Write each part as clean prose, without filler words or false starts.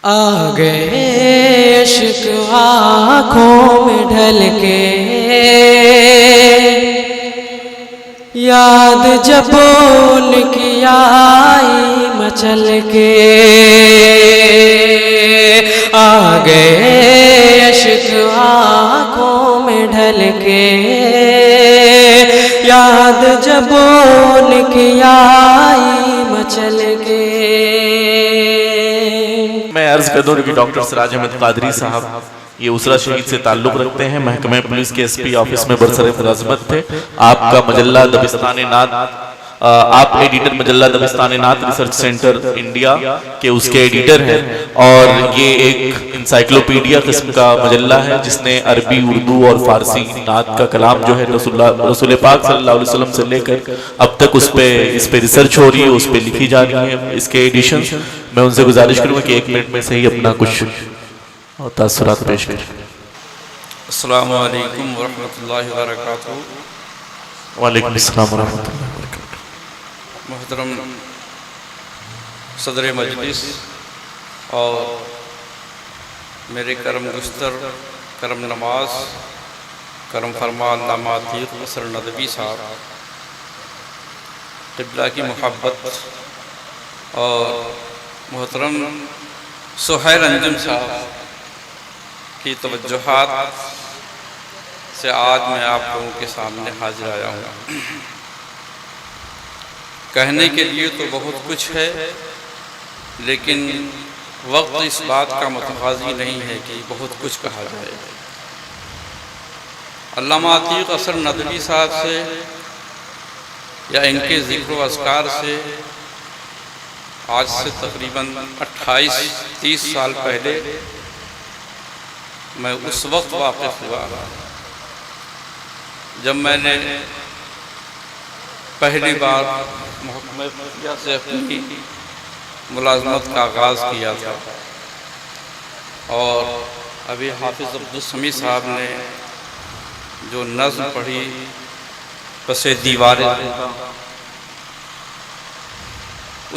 آ گئے عشق آنکھوں میں ڈھل کے، یاد جب ان کی آئی مچل کے، آ گئے عشق آنکھوں میں ڈھل کے، یاد جب ان کی آئی مچل کے۔ میں عرض کر دوں کہ ڈاکٹر سراج احمد قادری صاحب یہ اسرہ شہید سے تعلق رکھتے ہیں، محکمہ پولیس کے ایس پی آفس میں برسر ملازمت تھے۔ آپ کا مجلہ دبستان نعت، آپ ایڈیٹر مجلہ دبستان نعت ریسرچ سینٹر انڈیا کے اس کے ایڈیٹر ہیں، اور یہ ایک انسائکلوپیڈیا قسم کا مجلہ ہے جس نے عربی، اردو اور فارسی نعت کا کلام جو ہے رسول پاک صلی اللہ علیہ وسلم سے لے کر اب تک اس پہ ریسرچ ہو رہی ہے، اس پہ لکھی جا رہی ہے اس کے ایڈیشن۔ میں ان سے گزارش کروں گا کہ 1 منٹ میں سے ہی اپنا کچھ تاثرات پیش کریں۔ السلام علیکم ورحمۃ اللہ وبرکاتہ۔ وعلیکم السلام ورحمۃ اللہ وبرکاتہ۔ محترم صدر مجلس اور میرے کرم گستر، کرم نواز، کرم فرما علامہ عتیق اثر ندوی صاحب، قبلہ کی محبت، اور محترم سہیل انجم صاحب کی توجہات سے آج میں آپ لوگوں کے سامنے حاضر آیا ہوں۔ کہنے کے لیے تو بہت کچھ ہے، لیکن وقت اس بات کا متقاضی نہیں ہے کہ بہت کچھ کہا جائے۔ علامہ عتیق اثر ندوی صاحب سے یا ان کے ذکر و اذکار سے آج سے تقریباً 28-30 سال پہلے میں اس وقت واقف ہوا جب میں نے پہلی بار محکمہ پولیس سے اپنی ملازمت کا آغاز کیا تھا، اور ابھی حافظ عبدالسمیع صاحب نے جو نظم پڑھی پس دیوار،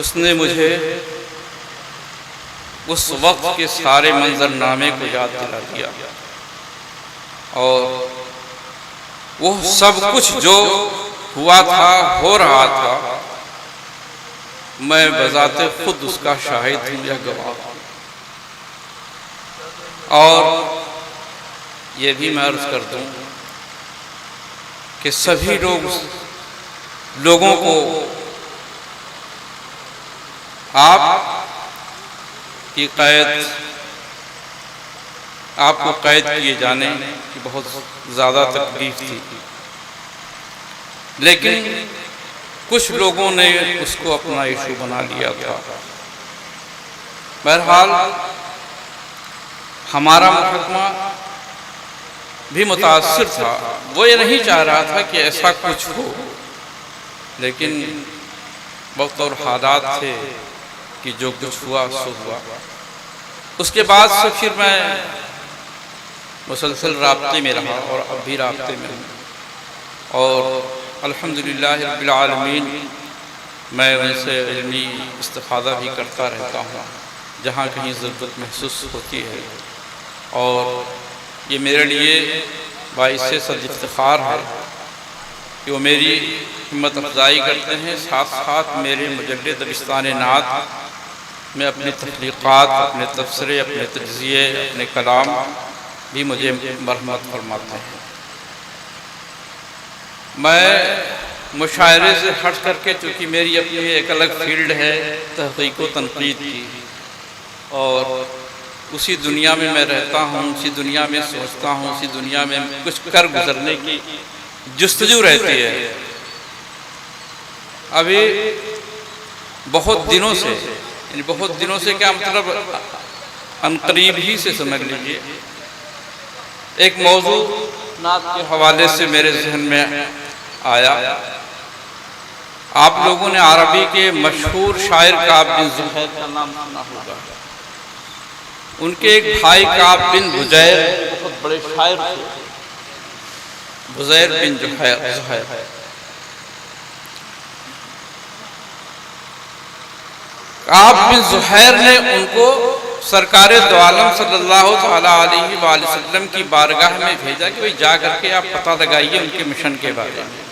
اس نے مجھے اس وقت کے سارے منظرنامے کو یاد دلا دیا، اور وہ سب کچھ جو ہوا تھا، ہو رہا تھا، میں بذات خود اس کا شاہد ہوں یا گواہ ہوں۔ اور یہ بھی میں عرض کر دوں کہ سبھی لوگوں کو آپ کو قید کیے جانے کی بہت زیادہ تکلیف تھی، لیکن کچھ لوگوں نے اس کو اپنا ایشو بنا لیا تھا۔ بہرحال ہمارا محکمہ بھی متاثر تھا، وہ یہ نہیں چاہ رہا تھا کہ ایسا کچھ ہو، لیکن وقت اور حالات تھے کہ جو کچھ ہوا سو ہوا۔ اس کے بعد سے پھر میں مسلسل رابطے میں رہا اور اب بھی رابطے میں ہوں، اور الحمدللہ رب العالمین میں ان سے علمی استفادہ بھی کرتا رہتا ہوں جہاں کہیں ضرورت محسوس ہوتی ہے، اور یہ میرے لیے باعث صد افتخار ہے کہ وہ میری ہمت افزائی کرتے ہیں، ساتھ ساتھ میرے مجلے دبستان نعت میں اپنی تخلیقات، اپنے تبصرے، اپنے تجزیے، اپنے کلام بھی مجھے مرحمت فرماتے ہیں۔ میں مشاعرے سے ہٹ کر کے، چونکہ میری اپنی ایک الگ فیلڈ ہے تحقیق و تنقید کی، اور اسی دنیا میں میں رہتا ہوں، اسی دنیا میں سوچتا ہوں، اسی دنیا میں کچھ کر گزرنے کی جستجو رہتی ہے۔ ابھی بہت دنوں سے کیا مطلب، عنقریب ہی سے سمجھ لیجئے، ایک موضوع نعت کے حوالے سے میرے ذہن میں آیا۔ آپ لوگوں نے عربی کے مشہور شاعر کعب بن زہیر کا نام سنا ہوگا۔ ان کے ایک بھائی کعب بن بجیر بہت بڑے شاعر تھے، بزیر بن زہیر۔ کعب بن زہیر نے ان کو سرکار دو عالم صلی اللہ تعالیٰ علیہ وآلہ وسلم کی بارگاہ میں بھیجا کہ جا کر کے آپ پتہ لگائیے ان کے مشن کے بارے میں،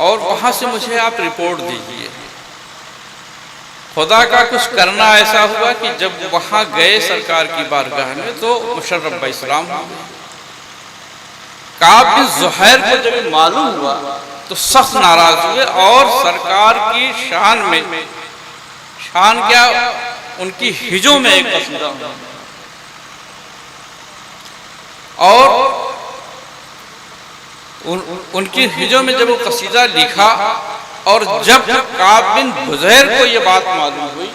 اور وہاں سے مجھے آپ رپورٹ دیجئے۔ خدا کا کچھ کرنا ایسا ہوا کہ جب وہاں گئے سرکار کی بارگاہ میں تو مشرف اسلام ہو گئے۔ کعب بن زحیر کو جب معلوم ہوا تو سخت ناراض ہوئے، اور سرکار کی شان میں، شان کیا، ان کی ہجوں میں ایک قصیدہ ہوا، اور ان کی ہجوں میں جب وہ قصیدہ لکھا، اور جب کعب بن زحیر کو یہ بات معلوم ہوئی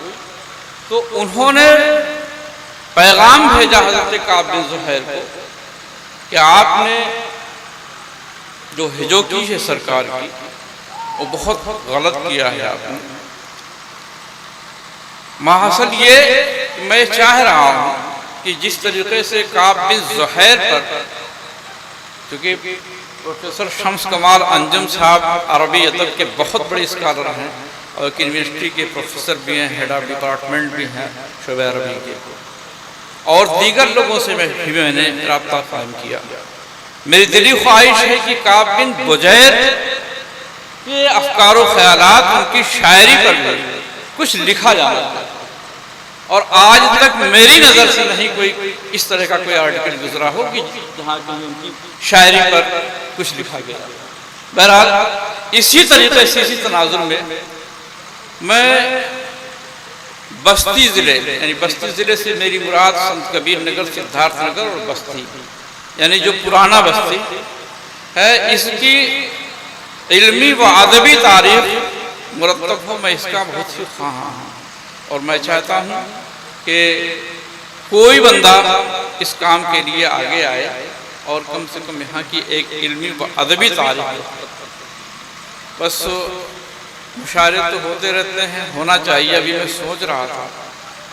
تو انہوں نے پیغام بھیجا حضرت کعب بن زحیر کو کہ آپ نے جو ہجو کی ہے سرکار کی وہ بہت غلط کیا ہے آپ نے۔ ماحصل یہ کہ میں چاہ رہا ہوں کہ جس طریقے سے کعب بن زحیر پر، کیونکہ پروفیسر شمس کمال انجم صاحب عربی ادب کے بہت بڑے اسکالر ہیں، اور یونیورسٹی کے پروفیسر بھی ہیں، ہیڈ آف ڈپارٹمنٹ بھی ہیں شعبہ عربی کے، اور دیگر لوگوں سے میں نے رابطہ قائم کیا۔ میری دلی خواہش ہے کہ کعب بن زحیر کے افکار و خیالات، ان کی شاعری پر بھی کچھ لکھا جانا ہے، اور آج تک میری نظر سے نہیں کوئی اس طرح کا کوئی آرٹیکل گزرا ہو کہ جہاں کہیں ان کی شاعری پر کچھ لکھا گیا۔ بہرحال اسی طریقے سے، اسی تناظر میں بستی ضلع، یعنی بستی ضلع سے میری مراد سنت کبیر نگر، سدھارتھ نگر اور بستی، یعنی جو پرانا بستی ہے، اس کی علمی و ادبی تاریخ مرتب ہو، میں اس کا بہت ہی خواہاں ہوں، اور میں چاہتا ہوں کہ کوئی بندہ اس کام کے لیے آگے آئے اور کم سے کم یہاں کی ایک علمی و ادبی تاریخ۔ بس مشاعرے تو ہوتے رہتے ہیں، ہونا چاہیے۔ ابھی میں سوچ رہا تھا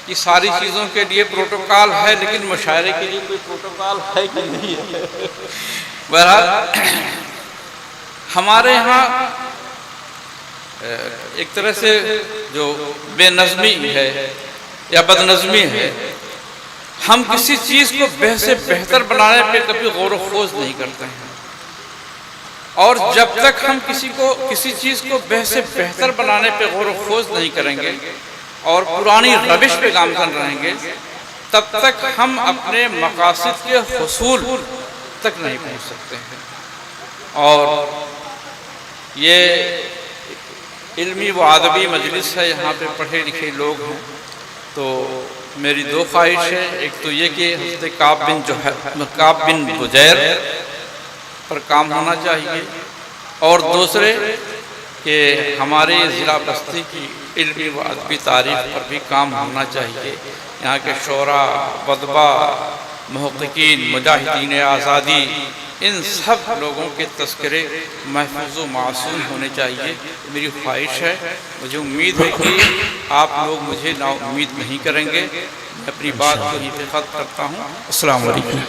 کہ ساری چیزوں کے لیے پروٹوکال ہے، لیکن مشاعرے کے لیے کوئی پروٹوکال ہے کہ نہیں ہے۔ بہرحال ہمارے ہاں ایک طرح سے جو بے نظمی ہے یا بد نظمی ہے، ہم کسی چیز کو سے بہتر بنانے پہ کبھی غور و خوض نہیں کرتے ہیں، اور جب تک ہم کسی چیز کو سے بہتر بنانے پہ غور و خوض نہیں کریں گے اور پرانی روش پہ گامزن رہیں گے، تب تک ہم اپنے مقاصد کے حصول تک نہیں پہنچ سکتے ہیں۔ اور یہ علمی و ادبی مجلس ہے، یہاں پہ پڑھے لکھے لوگ ہیں، تو میری دو خواہش ہے، ایک تو یہ کہ حضرت کعب بن زحیر پر کام ہونا چاہیے، اور دوسرے کہ ہمارے ضلع بستی کی علمی و ادبی تاریخ پر بھی کام ہونا چاہیے۔ یہاں کے شعراء، ادباء، محققین، مجاہدین آزادی، ان سب لوگوں کے تذکرے محفوظ و معصوم ہونے چاہیے، میری خواہش ہے۔ مجھے امید ہے کہ آپ لوگ مجھے نا امید نہیں کریں گے۔ میں اپنی بات کو یہیں پہ ختم کرتا ہوں۔ السلام علیکم۔